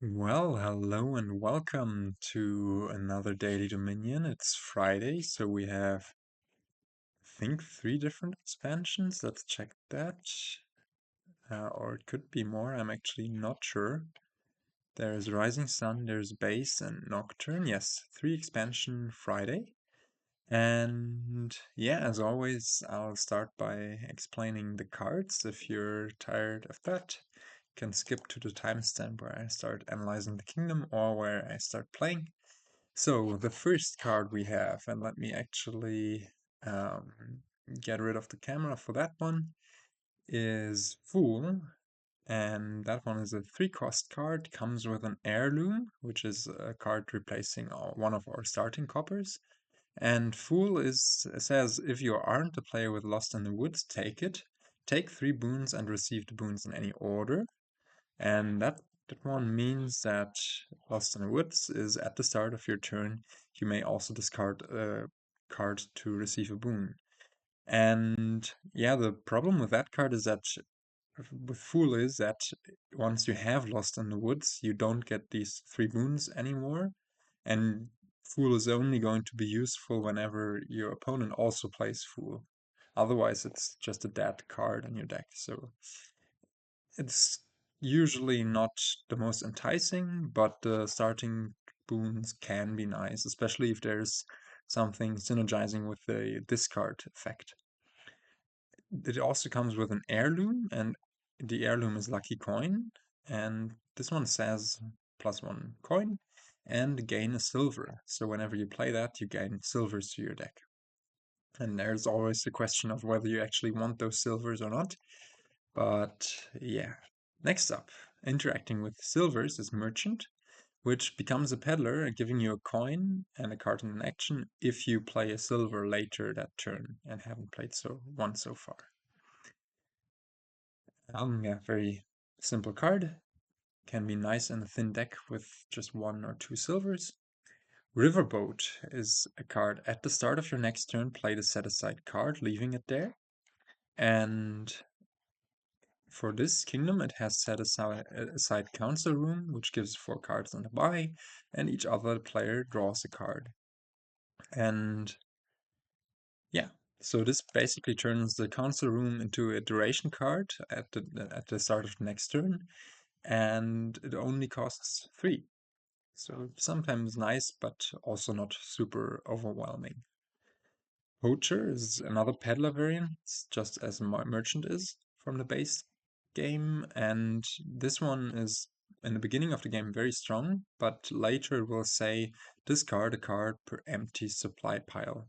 Well, hello and welcome to another Daily Dominion. It's Friday, so we have, I think, 3 different expansions. Let's check that. Or it could be more, I'm actually not sure. There's Rising Sun, there's Base, and Nocturne. Yes, 3 expansion Friday. And yeah, as always, I'll start by explaining the cards. If you're tired of that, you can skip to the timestamp where I start analyzing the kingdom or where I start playing. So the first card we have, and let me actually um, get rid of the camera for that one, is Fool. And that one is a 3-cost card, comes with an heirloom, which is a card replacing one of our starting coppers. And Fool says if you aren't a player with Lost in the Woods, take it. Take 3 boons and receive the boons in any order. And that one means that Lost in the Woods is at the start of your turn. You may also discard a card to receive a boon. And yeah, the problem with that card is that with Fool is that once you have Lost in the Woods, you don't get these 3 boons anymore. And Fool is only going to be useful whenever your opponent also plays Fool. Otherwise, it's just a dead card in your deck. So it's usually not the most enticing, but the starting boons can be nice, especially if there's something synergizing with the discard effect. It also comes with an heirloom, and the heirloom is Lucky Coin, and this one says +1 coin and gain a silver. So whenever you play that, you gain silvers to your deck. And there's always the question of whether you actually want those silvers or not. But yeah. Next up, interacting with silvers is Merchant, which becomes a peddler, giving you a coin and a card in an action if you play a silver later that turn and haven't played one so far. Yeah, very simple card. Can be nice in a thin deck with just 1 or 2 silvers. Riverboat is a card at the start of your next turn. Play the set aside card, leaving it there. And for this kingdom, it has set aside Council Room, which gives 4 cards on the buy, and each other player draws a card. And yeah, so this basically turns the Council Room into a duration card at the start of the next turn, and it only costs 3. So sometimes nice, but also not super overwhelming. Poacher is another peddler variant, just as Merchant is from the base game, and this one is in the beginning of the game very strong, but later it will say discard a card per empty supply pile.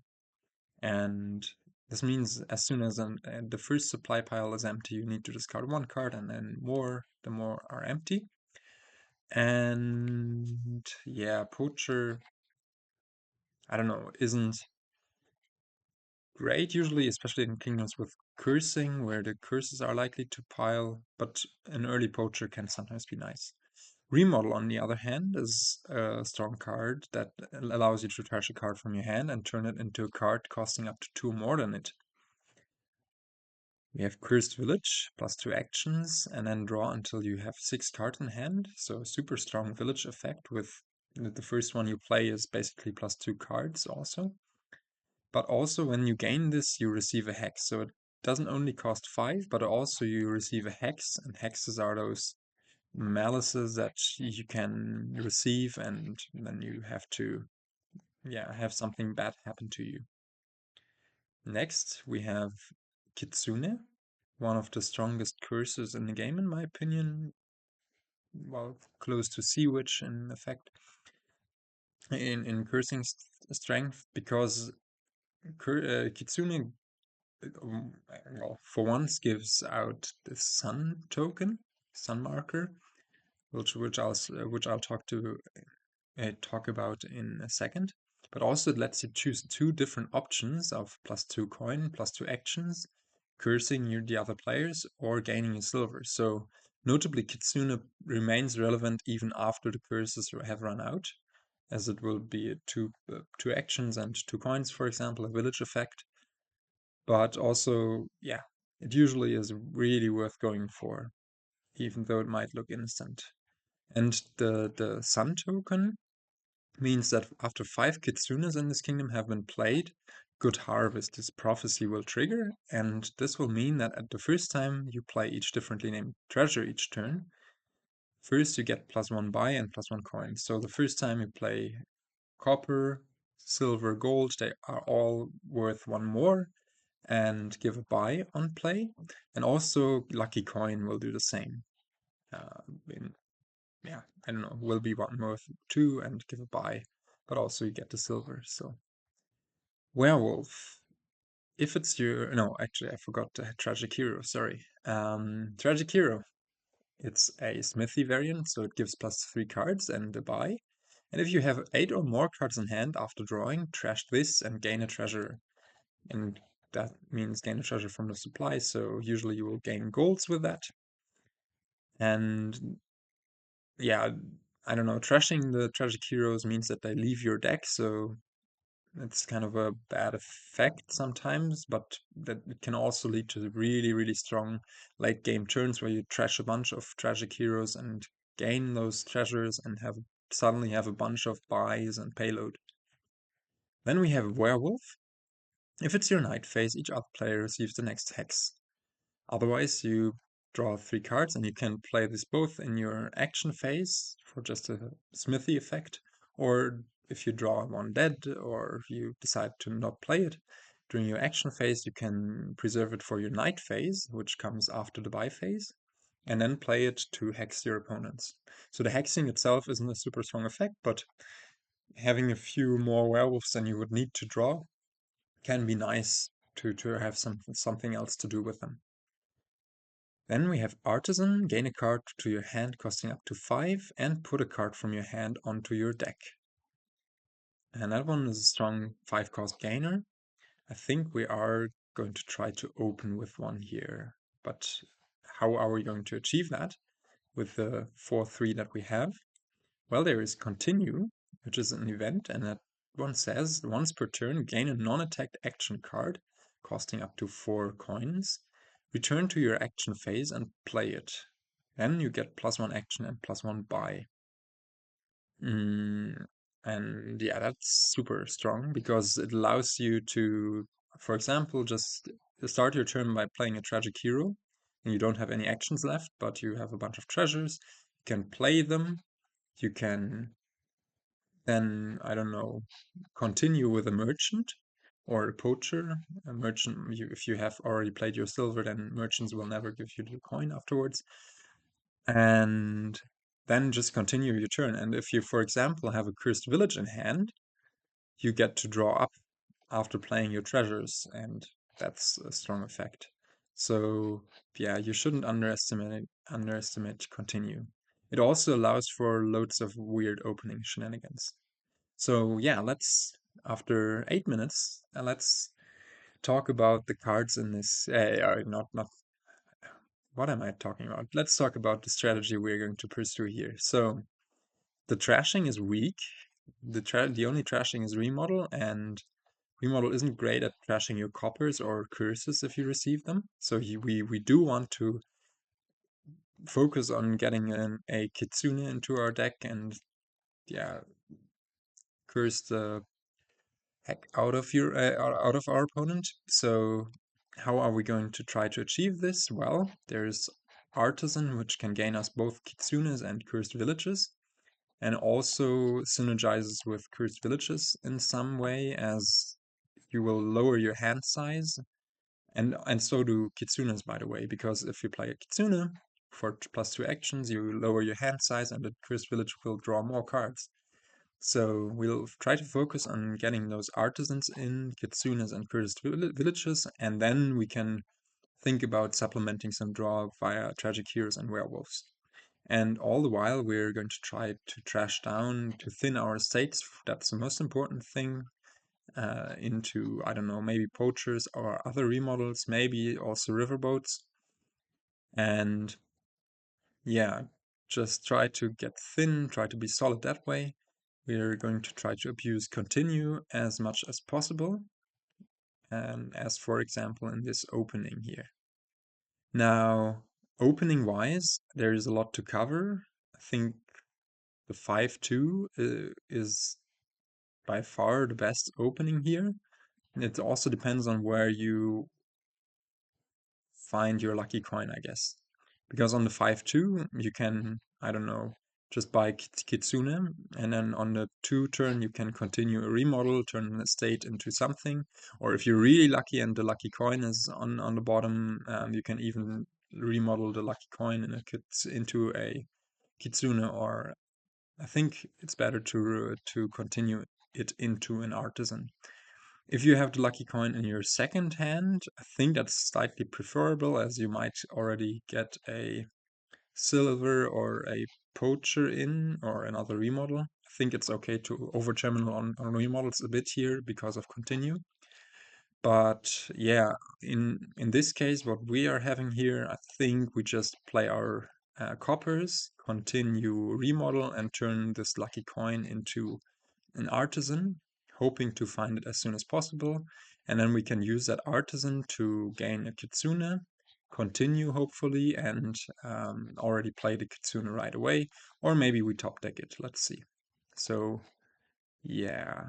And this means as soon as the first supply pile is empty, you need to discard 1 card, and then the more are empty. And yeah, Poacher, I don't know, isn't great usually, especially in kingdoms with cursing, where the curses are likely to pile, but an early Poacher can sometimes be nice. Remodel, on the other hand, is a strong card that allows you to trash a card from your hand and turn it into a card costing up to 2 more than it. We have Cursed Village, +2 actions, and then draw until you have 6 cards in hand. So a super strong village effect with the first one you play is basically +2 cards also. But also when you gain this, you receive a hex. So it doesn't only cost 5, but also you receive a hex, and hexes are those malices that you can receive, and then you have to, have something bad happen to you. Next, we have Kitsune, one of the strongest curses in the game, in my opinion. Well, close to Sea Witch in effect, in cursing strength, because Kitsune, well, for once gives out the sun token, sun marker, which I'll talk about in a second. But also it lets you choose 2 different options of +2 coin, +2 actions, cursing the other players, or gaining a silver. So notably, Kitsune remains relevant even after the curses have run out, as it will be 2 actions and 2 coins, for example, a village effect. But also, yeah, it usually is really worth going for, even though it might look innocent. And the Sun token means that after 5 kitsunes in this kingdom have been played, Good Harvest, this prophecy will trigger, and this will mean that at the first time you play each differently named treasure each turn, first you get +1 buy and +1 coin. So the first time you play copper, silver, gold, they are all worth 1 more and give a buy on play. And also Lucky Coin will do the same. Yeah, I don't know, will be 1 worth 2 and give a buy, but also you get the silver. So Werewolf. If it's your, no, actually I forgot the Tragic Hero, sorry. Tragic Hero. It's a smithy variant, so it gives +3 cards and a buy. And if you have 8 or more cards in hand after drawing, trash this and gain a treasure. And that means gain a treasure from the supply, so usually you will gain golds with that. And yeah, I don't know, trashing the Tragic Heroes means that they leave your deck, so it's kind of a bad effect sometimes, but that it can also lead to really, really strong late game turns where you trash a bunch of Tragic Heroes and gain those treasures and suddenly have a bunch of buys and payload. Then we have Werewolf. If it's your night phase, each other player receives the next hex. Otherwise, you draw 3 cards, and you can play this both in your action phase for just a smithy effect, or if you draw 1 dead, or you decide to not play it during your action phase, you can preserve it for your night phase, which comes after the buy phase, and then play it to hex your opponents. So the hexing itself isn't a super strong effect, but having a few more werewolves than you would need to draw can be nice to have something else to do with them. Then we have Artisan, gain a card to your hand costing up to 5 and put a card from your hand onto your deck. And that one is a strong 5 cost gainer. I think we are going to try to open with one here, but how are we going to achieve that with the 4-3 that we have? Well, there is Continue, which is an event, and that one says once per turn gain a non-attacked action card costing up to 4 coins. Return to your action phase and play it. Then you get +1 action and +1 buy. And yeah, that's super strong because it allows you to, for example, just start your turn by playing a Tragic Hero, and you don't have any actions left, but you have a bunch of treasures. You can play them. You can then, I don't know, continue with a merchant or a poacher. A merchant, if you have already played your silver, then merchants will never give you the coin afterwards. And then just continue your turn. And if you, for example, have a cursed village in hand, you get to draw up after playing your treasures, and that's a strong effect. So yeah, you shouldn't underestimate continue. It also allows for loads of weird opening shenanigans. So yeah, after 8 minutes, let's talk about the cards in this. Not what am I talking about? Let's talk about the strategy we're going to pursue here. So the trashing is weak. The only trashing is Remodel, and Remodel isn't great at trashing your coppers or curses if you receive them. So we do want to focus on getting a Kitsune into our deck and yeah, curse the heck out of our opponent. So how are we going to try to achieve this? Well, there's Artisan, which can gain us both Kitsunes and Cursed Villages, and also synergizes with Cursed Villages in some way, as you will lower your hand size, and so do Kitsunes, by the way, because if you play a Kitsune for +2 actions, you lower your hand size, and the Cursed Village will draw more cards. So we'll try to focus on getting those artisans in, kitsunes and cursed villages, and then we can think about supplementing some draw via tragic heroes and werewolves. And all the while, we're going to try to trash down to thin our estates. That's the most important thing. Into, I don't know, maybe poachers or other remodels, maybe also riverboats. And yeah, just try to get thin, try to be solid that way. We're going to try to abuse continue as much as possible, as for example in this opening here. Now, opening wise, there is a lot to cover. I think the 5-2 is by far the best opening here. It also depends on where you find your lucky coin, I guess. Because on the 5-2, you can, I don't know, just buy Kitsune, and then on the 2 turn, you can continue a remodel, turn an estate into something. Or if you're really lucky and the lucky coin is on the bottom, you can even remodel the lucky coin into a Kitsune, or I think it's better to continue it into an Artisan. If you have the lucky coin in your second hand, I think that's slightly preferable, as you might already get a silver or a poacher in, or another remodel. I think it's okay to over terminal on remodels a bit here because of continue. But yeah, in this case, what we are having here, I think we just play our coppers, continue remodel, and turn this lucky coin into an Artisan, hoping to find it as soon as possible. And then we can use that Artisan to gain a Kitsune, continue hopefully, and already play the Kitsune right away. Or maybe we top deck it. Let's see. So yeah,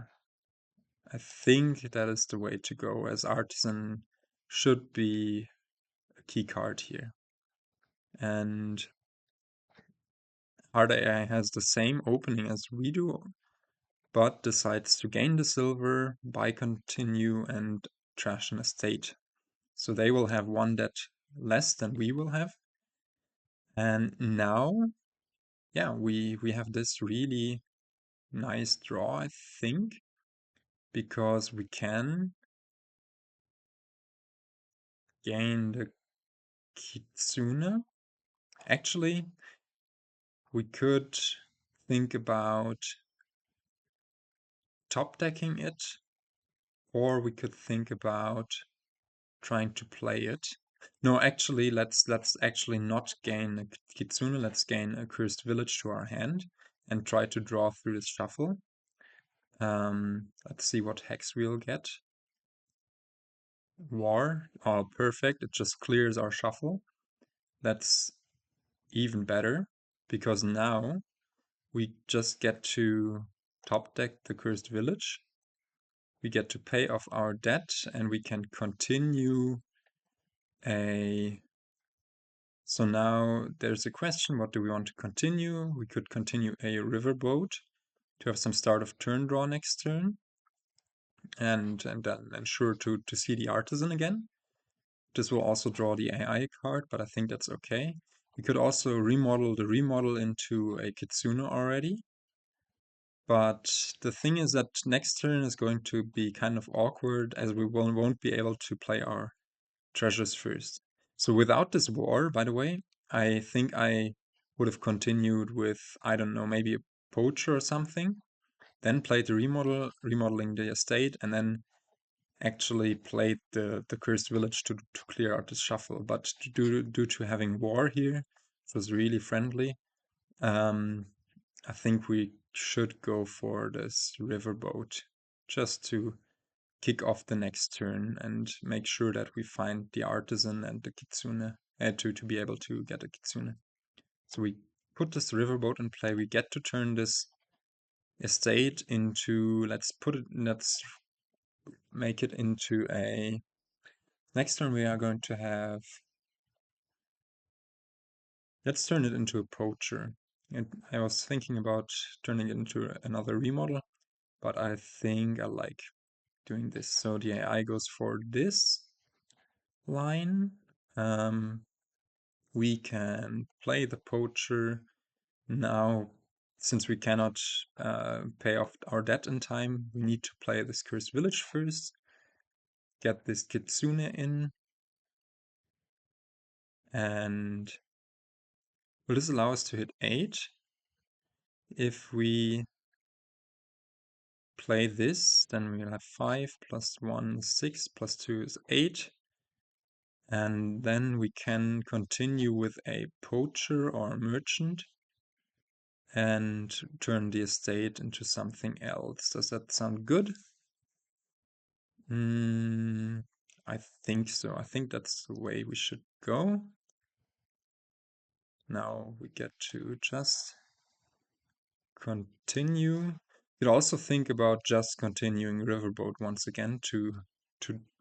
I think that is the way to go, as Artisan should be a key card here. And Hard AI has the same opening as we do, but decides to gain the silver, buy continue, and trash an estate. So they will have one debt less than we will have. And now, yeah, we have this really nice draw, I think, because we can gain the Kitsune. Actually, we could think about top decking it, or we could think about trying to play it. No, actually, let's actually not gain a Kitsune. Let's gain a Cursed Village to our hand and try to draw through this shuffle. Let's see what hex we'll get. War. Oh, perfect. It just clears our shuffle. That's even better, because now we just get to top deck the Cursed Village. We get to pay off our debt, and we can continue a... So now there's a question, what do we want to continue? We could continue a riverboat to have some start of turn draw next turn, and then ensure to see the Artisan again. This will also draw the AI card, but I think that's okay. We could also remodel the remodel into a Kitsune already. But the thing is that next turn is going to be kind of awkward, as we won't be able to play our treasures first. So without this war, by the way, I think I would have continued with, I don't know, maybe a poacher or something, then played the remodeling the estate, and then actually played the Cursed Village to clear out the shuffle. But due to having war here, it was really friendly. I think we should go for this riverboat just to kick off the next turn and make sure that we find the Artisan and the Kitsune to be able to get a Kitsune. So we put this riverboat in play. We get to turn this estate into, let's make it into a... Next turn we are going to have... Let's turn it into a poacher. And I was thinking about turning it into another remodel, but I think I like doing this. So the AI goes for this line. We can play the poacher now. Since we cannot pay off our debt in time, we need to play this Cursed Village first, get this Kitsune in, and will this allow us to hit 8? If we play this, then we'll have 5 plus 1 is 6 plus 2 is 8. And then we can continue with a poacher or a merchant and turn the estate into something else. Does that sound good? I think so. I think that's the way we should go. Now we get to just continue. You could also think about just continuing Riverboat once again to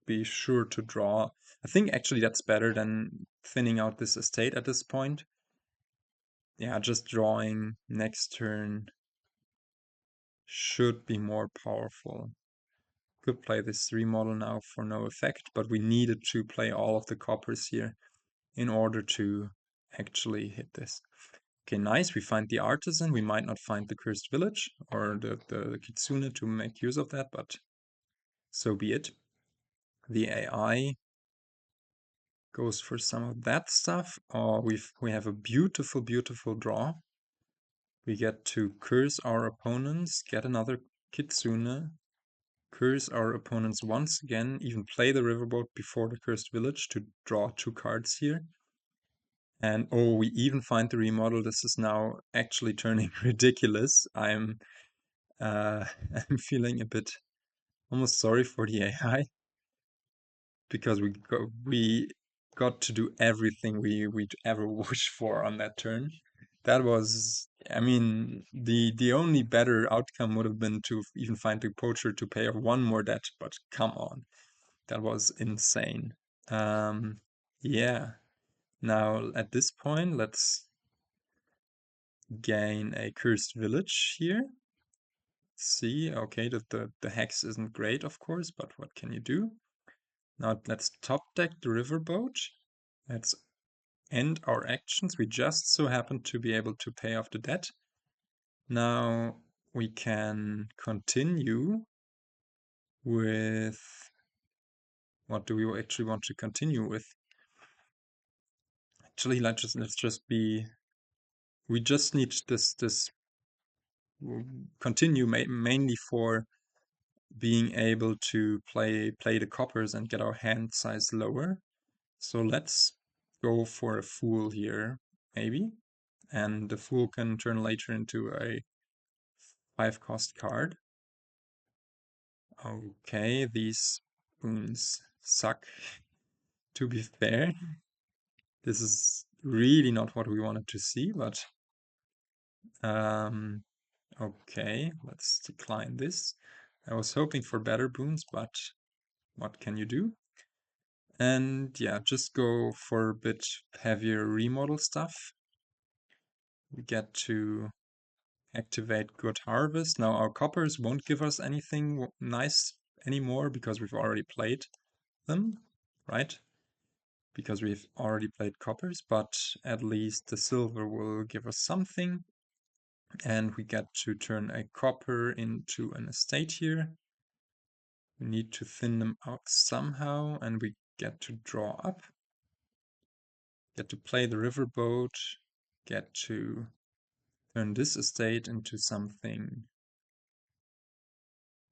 be sure to draw. I think actually that's better than thinning out this estate at this point. Yeah, just drawing next turn should be more powerful. Could play this remodel now for no effect, but we needed to play all of the coppers here in order to actually hit this. Okay, nice. We find the Artisan. We might not find the Cursed Village or the Kitsune to make use of that, but so be it. The AI goes for some of that stuff. Oh, we have a beautiful, beautiful draw. We get to curse our opponents, get another Kitsune, curse our opponents once again, even play the Riverboat before the Cursed Village to draw 2 cards here. And oh, we even find the remodel. This is now actually turning ridiculous. I'm I'm feeling a bit almost sorry for the AI because we got to do everything we'd ever wish for on that turn. That was, I mean, the only better outcome would have been to even find the poacher to pay off 1 more debt, but come on, that was insane. Yeah. Now at this point, let's gain a cursed village here. See, okay, the hex isn't great, of course, but what can you do? Now let's top deck the riverboat. Let's end our actions. We just so happen to be able to pay off the debt. Now we can continue with what do we actually want to continue with? Actually, let's just be. We just need this continue mainly for being able to play the coppers and get our hand size lower. So let's go for a fool here, maybe. And the fool can turn later into a 5-cost card. Okay, these boons suck, to be fair. This is really not what we wanted to see, but okay, let's decline this. I was hoping for better boons, but what can you do? And yeah, just go for a bit heavier remodel stuff. We get to activate Good Harvest. Now our coppers won't give us anything nice anymore because we've already played them, right? Because we've already played coppers, but at least the silver will give us something. And we get to turn a copper into an estate here. We need to thin them out somehow, and we get to draw up. Get to play the riverboat. Get to turn this estate into something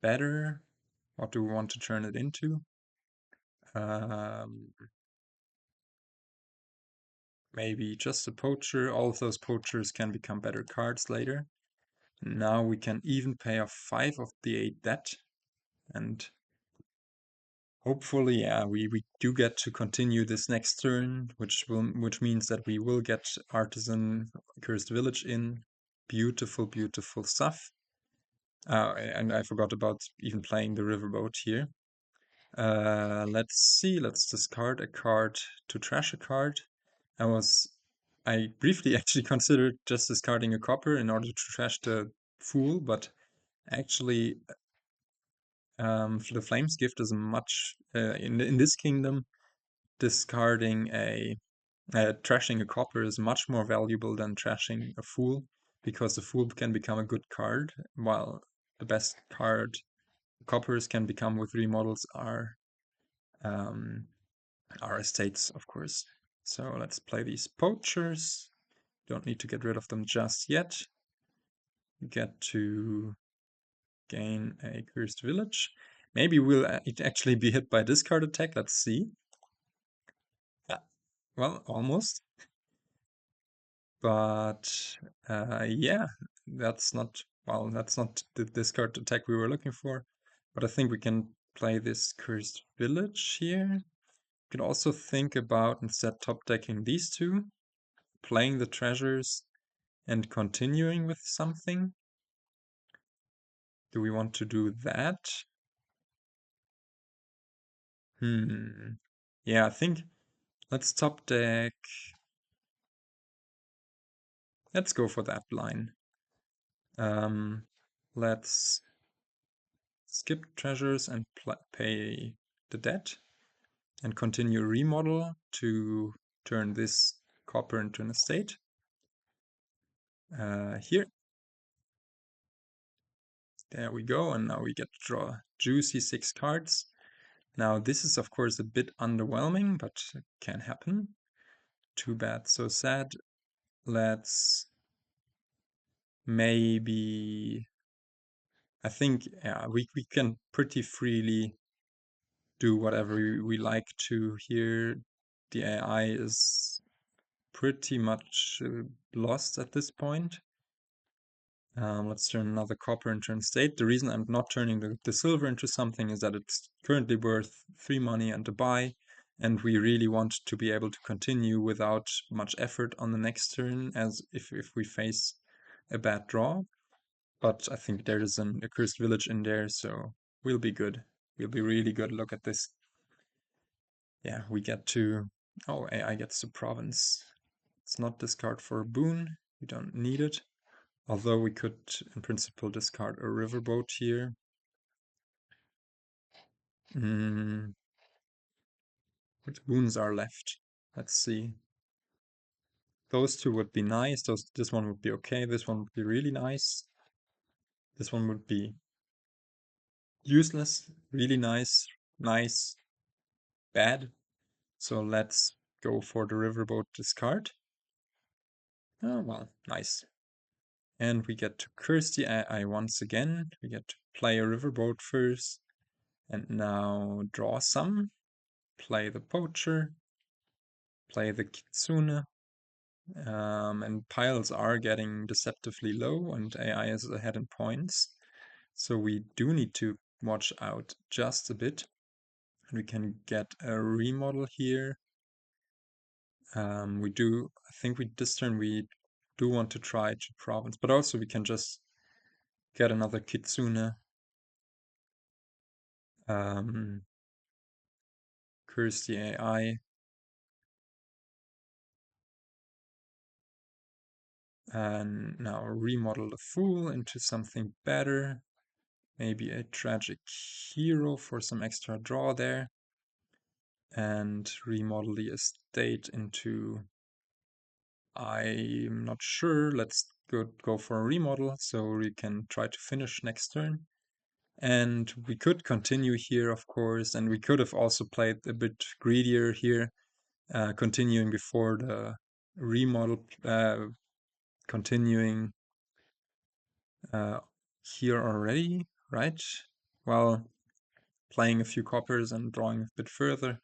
better. What do we want to turn it into? Maybe just a poacher. All of those poachers can become better cards later. Now we can even pay off 5 of the 8 debt. And hopefully, yeah, we do get to continue this next turn, which means that we will get Artisan Cursed Village in. Beautiful, beautiful stuff. And I forgot about even playing the riverboat here. Let's see, let's discard a card to trash a card. I briefly actually considered just discarding a copper in order to trash the fool, but actually the Flames Gift is much, in this kingdom, discarding trashing a copper is much more valuable than trashing a fool, because the fool can become a good card, while the best card coppers can become with remodels are estates, of course. So let's play these poachers. Don't need to get rid of them just yet. We get to gain a cursed village. Maybe we'll actually be hit by this card attack. Let's see. Yeah, well, almost. But yeah, that's not the discard attack we were looking for. But I think we can play this cursed village here. You can also think about instead top decking these two, playing the treasures, and continuing with something. Do we want to do that? Yeah, I think let's top deck. Let's go for that line. Let's skip treasures and pay the debt and continue remodel to turn this copper into an estate. Here. There we go, and now we get to draw juicy 6 cards. Now this is of course a bit underwhelming, but it can happen. Too bad, so sad. Let's maybe... I think we can pretty freely do whatever we like to here. The AI is pretty much lost at this point. Let's turn another copper into an estate. The reason I'm not turning the silver into something is that it's currently worth 3 money and a buy, and we really want to be able to continue without much effort on the next turn, as if we face a bad draw. But I think there is a cursed village in there, so we'll be good. We'll be really good. Look at this. Yeah, we get to... Oh, AI gets to province. It's not discard for a boon. We don't need it. Although we could, in principle, discard a riverboat here. Which boons are left? Let's see. Those two would be nice. This one would be okay. This one would be really nice. This one would be useless, really nice, nice, bad. So let's go for the riverboat discard. Oh, well, nice. And we get to curse the AI once again. We get to play a riverboat first. And now draw some. Play the poacher. Play the kitsune. And piles are getting deceptively low, and AI is ahead in points. So we do need to watch out just a bit. And we can get a remodel here. I think this turn we do want to try to province, but also we can just get another kitsune. Curse the AI. And now remodel the fool into something better. Maybe a tragic hero for some extra draw there. And remodel the estate into... I'm not sure. Let's go for a remodel so we can try to finish next turn. And we could continue here, of course, and we could have also played a bit greedier here, continuing before the remodel, continuing here already, right? Well, playing a few coppers and drawing a bit further,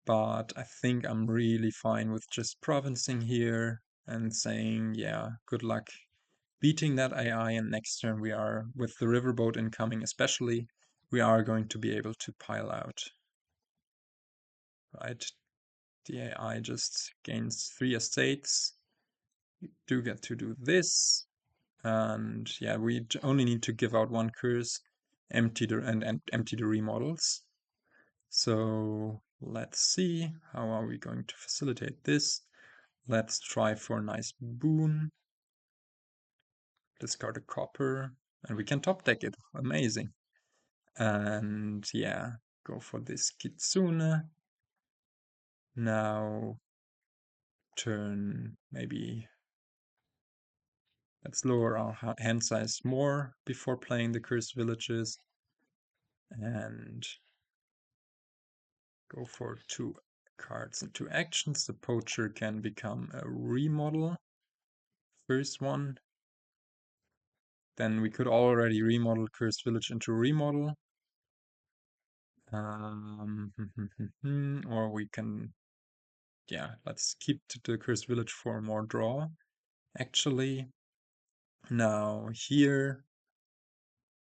but I think I'm really fine with just provincing here and saying, yeah, good luck beating that AI, and next turn we are, with the riverboat incoming especially, we are going to be able to pile out. Right? The AI just gains 3 estates. We do get to do this. And yeah, we only need to give out 1 curse, empty the remodels. So let's see, how are we going to facilitate this? Let's try for a nice boon. Discard a copper, and we can top deck it. Amazing. And yeah, go for this kitsune. Now turn, maybe let's lower our hand size more before playing the cursed villages. And go for 2 cards and 2 actions. The poacher can become a remodel. First one. Then we could already remodel cursed village into remodel. Or we can, yeah, let's keep the cursed village for more draw. Actually, now here,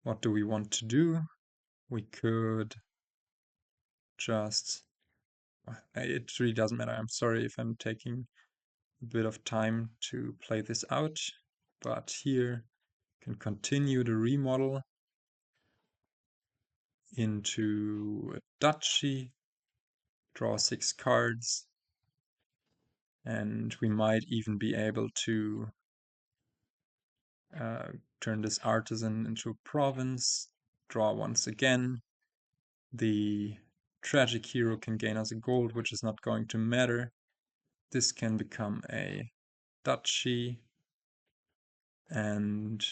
what do we want to do? We could just... It really doesn't matter. I'm sorry if I'm taking a bit of time to play this out, but here can continue the remodel into a duchy, draw 6 cards, and we might even be able to turn this artisan into a province, draw once again. The tragic hero can gain us a gold, which is not going to matter. This can become a duchy, and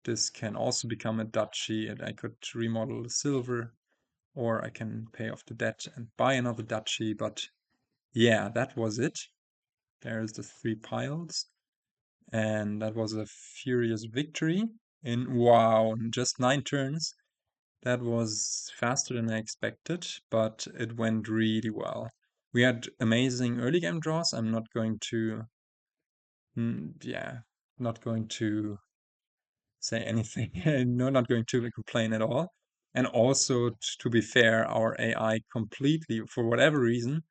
this can also become a duchy, and I could remodel the silver, or I can pay off the debt and buy another duchy. But yeah, that was it. There's the 3 piles, and that was a furious victory in, wow, in just 9 turns. That was faster than I expected, but it went really well. We had amazing early game draws. I'm not going to, not going to say anything. No, not going to complain at all. And also, to be fair, our AI completely, for whatever reason,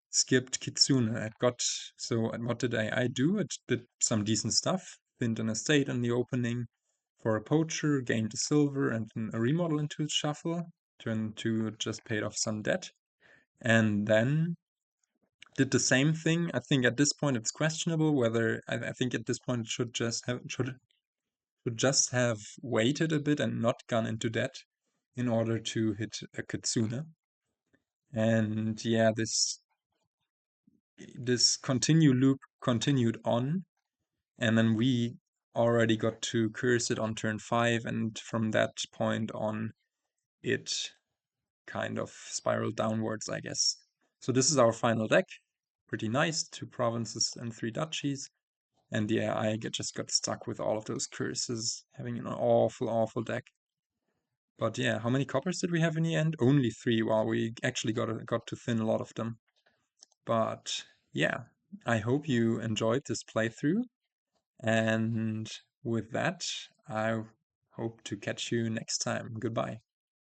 skipped Kitsune. So what did AI do? It did some decent stuff. Thinned an estate in the opening for a poacher, gained a silver and a remodel into its shuffle, turned to just paid off some debt, and then did the same thing. I think at this point it's questionable whether I think at this point it should just have waited a bit and not gone into debt in order to hit a Kitsune. And yeah, this continue loop continued on, and then we already got to curse it on turn 5, and from that point on it kind of spiraled downwards, I guess. So this is our final deck. Pretty nice, 2 provinces and 3 duchies. And yeah, I just got stuck with all of those curses, having an awful deck. But yeah, how many coppers did we have in the end? Only 3. Well, we actually got to thin a lot of them. But yeah, I hope you enjoyed this playthrough. And with that, I hope to catch you next time. Goodbye.